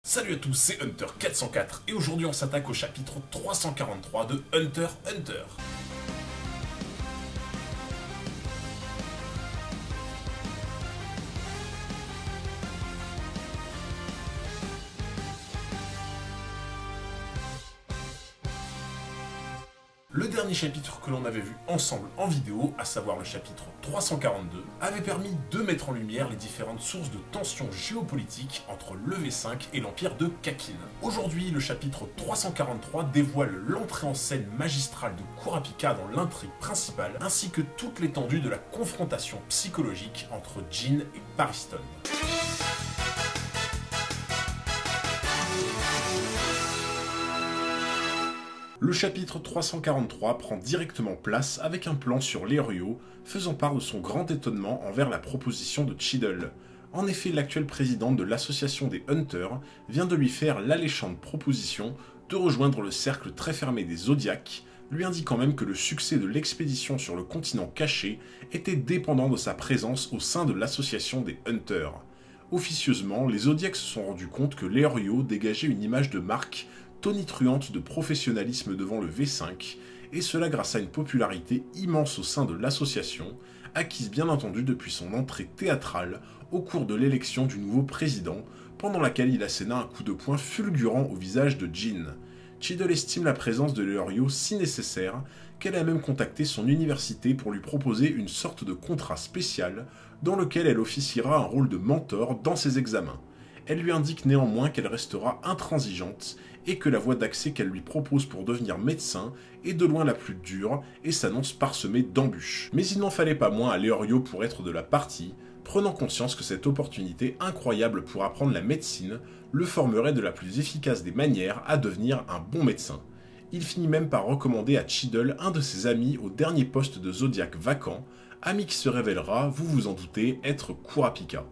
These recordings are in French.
Salut à tous, c'est Hunter404 et aujourd'hui on s'attaque au chapitre 343 de Hunter x Hunter. Le dernier chapitre que l'on avait vu ensemble en vidéo, à savoir le chapitre 342, avait permis de mettre en lumière les différentes sources de tensions géopolitiques entre le V5 et l'Empire de Kakin. Aujourd'hui, le chapitre 343 dévoile l'entrée en scène magistrale de Kurapika dans l'intrigue principale, ainsi que toute l'étendue de la confrontation psychologique entre Jin et Pariston. Le chapitre 343 prend directement place avec un plan sur Leorio, faisant part de son grand étonnement envers la proposition de Cheadle. En effet, l'actuel président de l'association des Hunters vient de lui faire l'alléchante proposition de rejoindre le cercle très fermé des Zodiacs, lui indiquant même que le succès de l'expédition sur le continent caché était dépendant de sa présence au sein de l'association des Hunters. Officieusement, les Zodiacs se sont rendus compte que Leorio dégageait une image de marque tonitruante de professionnalisme devant le V5, et cela grâce à une popularité immense au sein de l'association, acquise bien entendu depuis son entrée théâtrale au cours de l'élection du nouveau président, pendant laquelle il asséna un coup de poing fulgurant au visage de Jin. Cheadle estime la présence de Leorio si nécessaire qu'elle a même contacté son université pour lui proposer une sorte de contrat spécial dans lequel elle officiera un rôle de mentor dans ses examens. Elle lui indique néanmoins qu'elle restera intransigeante et que la voie d'accès qu'elle lui propose pour devenir médecin est de loin la plus dure et s'annonce parsemée d'embûches. Mais il n'en fallait pas moins à Leorio pour être de la partie, prenant conscience que cette opportunité incroyable pour apprendre la médecine le formerait de la plus efficace des manières à devenir un bon médecin. Il finit même par recommander à Cheadle un de ses amis au dernier poste de Zodiac vacant, ami qui se révélera, vous vous en doutez, être Kurapika.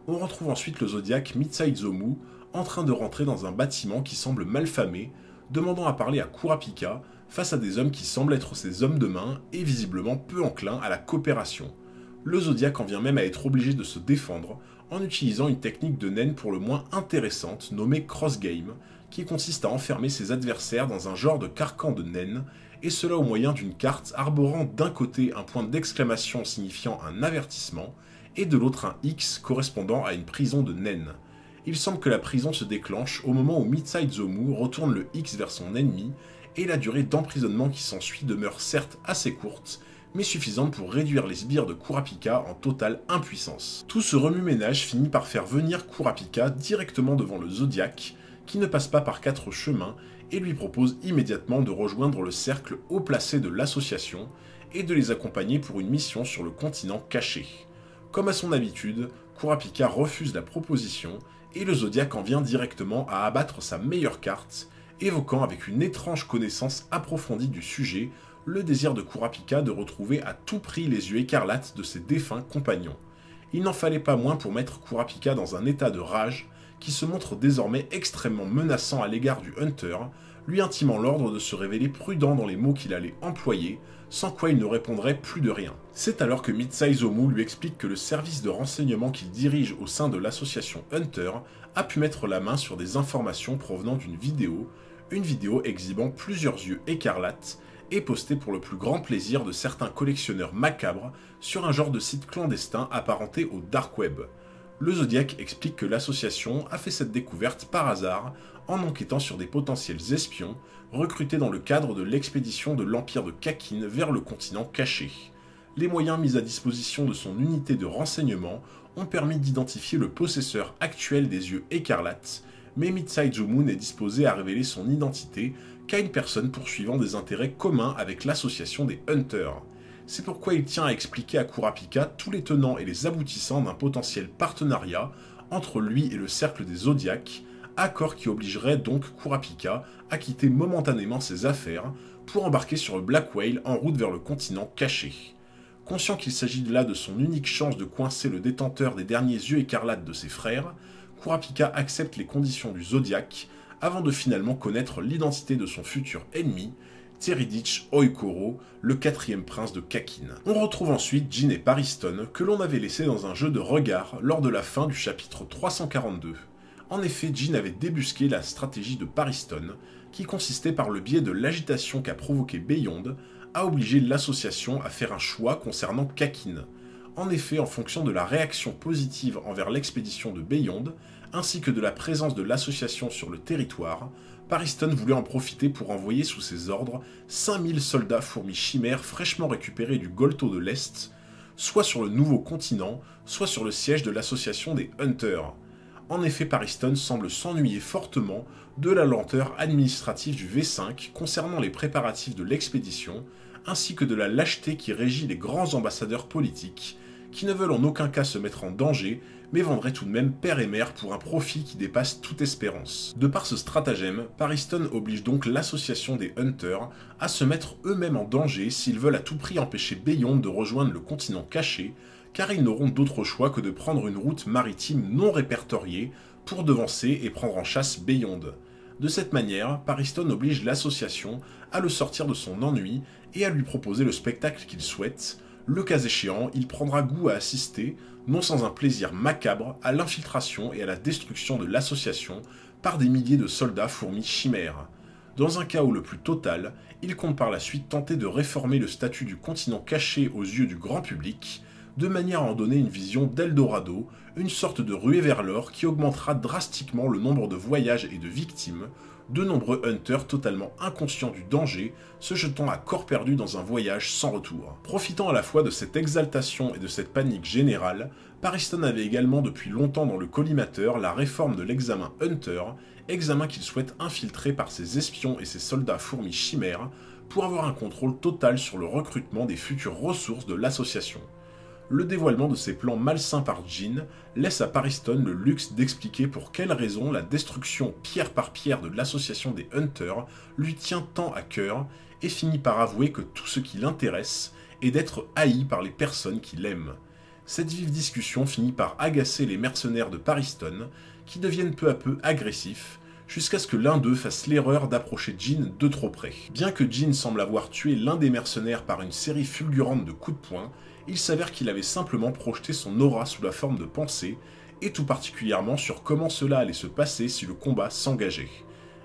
On retrouve ensuite le Zodiac Mitsaizomu en train de rentrer dans un bâtiment qui semble malfamé, demandant à parler à Kurapika face à des hommes qui semblent être ses hommes de main et visiblement peu enclins à la coopération. Le Zodiac en vient même à être obligé de se défendre en utilisant une technique de naine pour le moins intéressante nommée Cross Game, qui consiste à enfermer ses adversaires dans un genre de carcan de naine, et cela au moyen d'une carte arborant d'un côté un point d'exclamation signifiant un avertissement, et de l'autre un X correspondant à une prison de naine. Il semble que la prison se déclenche au moment où Mitsaizomu retourne le X vers son ennemi, et la durée d'emprisonnement qui s'ensuit demeure certes assez courte, mais suffisante pour réduire les sbires de Kurapika en totale impuissance. Tout ce remue-ménage finit par faire venir Kurapika directement devant le Zodiac, qui ne passe pas par 4 chemins, et lui propose immédiatement de rejoindre le cercle haut placé de l'association, et de les accompagner pour une mission sur le continent caché. Comme à son habitude, Kurapika refuse la proposition et le Zodiac en vient directement à abattre sa meilleure carte, évoquant avec une étrange connaissance approfondie du sujet le désir de Kurapika de retrouver à tout prix les yeux écarlates de ses défunts compagnons. Il n'en fallait pas moins pour mettre Kurapika dans un état de rage qui se montre désormais extrêmement menaçant à l'égard du Hunter, lui intimant l'ordre de se révéler prudent dans les mots qu'il allait employer, sans quoi il ne répondrait plus de rien. C'est alors que Mitsaizomu lui explique que le service de renseignement qu'il dirige au sein de l'association Hunter a pu mettre la main sur des informations provenant d'une vidéo, une vidéo exhibant plusieurs yeux écarlates, et postée pour le plus grand plaisir de certains collectionneurs macabres sur un genre de site clandestin apparenté au Dark Web. Le Zodiac explique que l'association a fait cette découverte par hasard en enquêtant sur des potentiels espions recrutés dans le cadre de l'expédition de l'Empire de Kakin vers le continent caché. Les moyens mis à disposition de son unité de renseignement ont permis d'identifier le possesseur actuel des yeux écarlates, mais Mitsaizomu n'est disposé à révéler son identité qu'à une personne poursuivant des intérêts communs avec l'association des Hunters. C'est pourquoi il tient à expliquer à Kurapika tous les tenants et les aboutissants d'un potentiel partenariat entre lui et le cercle des Zodiacs, accord qui obligerait donc Kurapika à quitter momentanément ses affaires pour embarquer sur le Black Whale en route vers le continent caché. Conscient qu'il s'agit là de son unique chance de coincer le détenteur des derniers yeux écarlates de ses frères, Kurapika accepte les conditions du Zodiac avant de finalement connaître l'identité de son futur ennemi, Teridich Oikoro, le 4e prince de Kakin. On retrouve ensuite Jin et Pariston, que l'on avait laissé dans un jeu de regard lors de la fin du chapitre 342. En effet, Jean avait débusqué la stratégie de Pariston, qui consistait par le biais de l'agitation qu'a provoqué Beyond, à obliger l'association à faire un choix concernant Kakin. En effet, en fonction de la réaction positive envers l'expédition de Beyond, ainsi que de la présence de l'association sur le territoire, Pariston voulait en profiter pour envoyer sous ses ordres 5000 soldats fourmis chimères fraîchement récupérés du Golto de l'Est, soit sur le nouveau continent, soit sur le siège de l'association des Hunters. En effet, Pariston semble s'ennuyer fortement de la lenteur administrative du V5 concernant les préparatifs de l'expédition, ainsi que de la lâcheté qui régit les grands ambassadeurs politiques, qui ne veulent en aucun cas se mettre en danger, mais vendraient tout de même père et mère pour un profit qui dépasse toute espérance. De par ce stratagème, Pariston oblige donc l'association des Hunters à se mettre eux-mêmes en danger s'ils veulent à tout prix empêcher Beyond de rejoindre le continent caché, car ils n'auront d'autre choix que de prendre une route maritime non répertoriée pour devancer et prendre en chasse Beyond. De cette manière, Pariston oblige l'association à le sortir de son ennui et à lui proposer le spectacle qu'il souhaite. Le cas échéant, il prendra goût à assister, non sans un plaisir macabre, à l'infiltration et à la destruction de l'association par des milliers de soldats fourmis chimères. Dans un chaos le plus total, il compte par la suite tenter de réformer le statut du continent caché aux yeux du grand public, de manière à en donner une vision d'Eldorado, une sorte de ruée vers l'or qui augmentera drastiquement le nombre de voyages et de victimes, de nombreux hunters totalement inconscients du danger, se jetant à corps perdu dans un voyage sans retour. Profitant à la fois de cette exaltation et de cette panique générale, Pariston avait également depuis longtemps dans le collimateur la réforme de l'examen Hunter, examen qu'il souhaite infiltrer par ses espions et ses soldats fourmis chimères pour avoir un contrôle total sur le recrutement des futures ressources de l'association. Le dévoilement de ses plans malsains par Jean laisse à Pariston le luxe d'expliquer pour quelles raisons la destruction pierre par pierre de l'association des Hunters lui tient tant à cœur et finit par avouer que tout ce qui l'intéresse est d'être haï par les personnes qui l'aiment. Cette vive discussion finit par agacer les mercenaires de Pariston qui deviennent peu à peu agressifs jusqu'à ce que l'un d'eux fasse l'erreur d'approcher Jean de trop près. Bien que Jean semble avoir tué l'un des mercenaires par une série fulgurante de coups de poing, il s'avère qu'il avait simplement projeté son aura sous la forme de pensée, et tout particulièrement sur comment cela allait se passer si le combat s'engageait.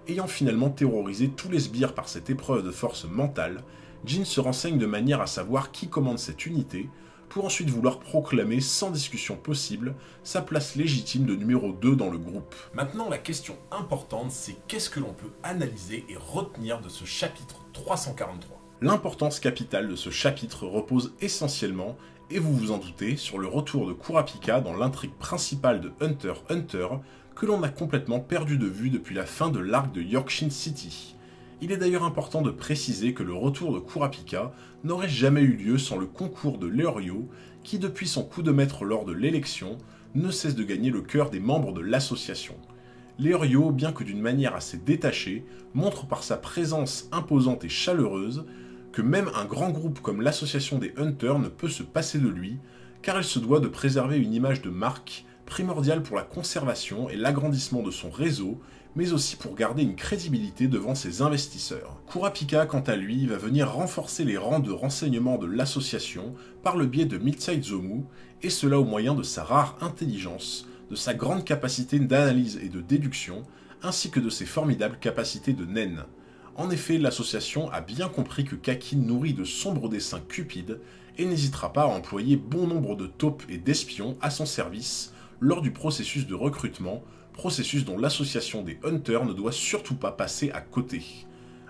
Ayant finalement terrorisé tous les sbires par cette épreuve de force mentale, Jean se renseigne de manière à savoir qui commande cette unité, pour ensuite vouloir proclamer sans discussion possible sa place légitime de numéro 2 dans le groupe. Maintenant, la question importante, c'est qu'est-ce que l'on peut analyser et retenir de ce chapitre 343 ? L'importance capitale de ce chapitre repose essentiellement, et vous vous en doutez, sur le retour de Kurapika dans l'intrigue principale de Hunter x Hunter, que l'on a complètement perdu de vue depuis la fin de l'arc de Yorkshire City. Il est d'ailleurs important de préciser que le retour de Kurapika n'aurait jamais eu lieu sans le concours de Leorio, qui depuis son coup de maître lors de l'élection, ne cesse de gagner le cœur des membres de l'association. Leorio, bien que d'une manière assez détachée, montre par sa présence imposante et chaleureuse que même un grand groupe comme l'association des Hunters ne peut se passer de lui, car elle se doit de préserver une image de marque primordiale pour la conservation et l'agrandissement de son réseau, mais aussi pour garder une crédibilité devant ses investisseurs. Kurapika, quant à lui, va venir renforcer les rangs de renseignement de l'association par le biais de Mitsaizomu, et cela au moyen de sa rare intelligence, de sa grande capacité d'analyse et de déduction, ainsi que de ses formidables capacités de nen. En effet, l'association a bien compris que Kakin nourrit de sombres desseins cupides et n'hésitera pas à employer bon nombre de taupes et d'espions à son service lors du processus de recrutement, processus dont l'association des Hunters ne doit surtout pas passer à côté.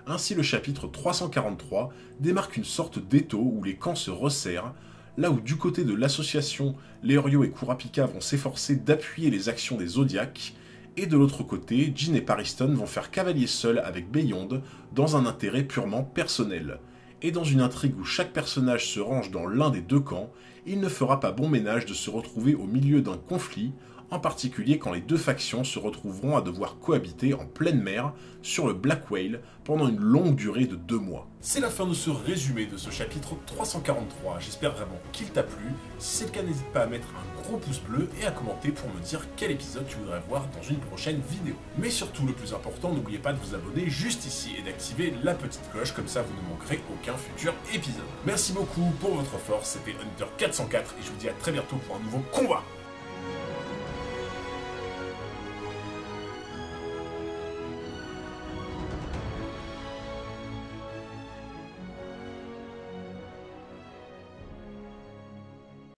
Ainsi, le chapitre 343 démarque une sorte d'étau où les camps se resserrent, là où du côté de l'association, Leorio et Kurapika vont s'efforcer d'appuyer les actions des Zodiacs, et de l'autre côté, Jean et Pariston vont faire cavalier seul avec Beyond dans un intérêt purement personnel. Et dans une intrigue où chaque personnage se range dans l'un des deux camps, il ne fera pas bon ménage de se retrouver au milieu d'un conflit, en particulier quand les deux factions se retrouveront à devoir cohabiter en pleine mer sur le Black Whale pendant une longue durée de 2 mois. C'est la fin de ce résumé de ce chapitre 343, j'espère vraiment qu'il t'a plu. Si c'est le cas, n'hésite pas à mettre un gros pouce bleu et à commenter pour me dire quel épisode tu voudrais voir dans une prochaine vidéo. Mais surtout, le plus important, n'oubliez pas de vous abonner juste ici et d'activer la petite cloche, comme ça vous ne manquerez aucun futur épisode. Merci beaucoup pour votre force, c'était Hunter 404 et je vous dis à très bientôt pour un nouveau combat.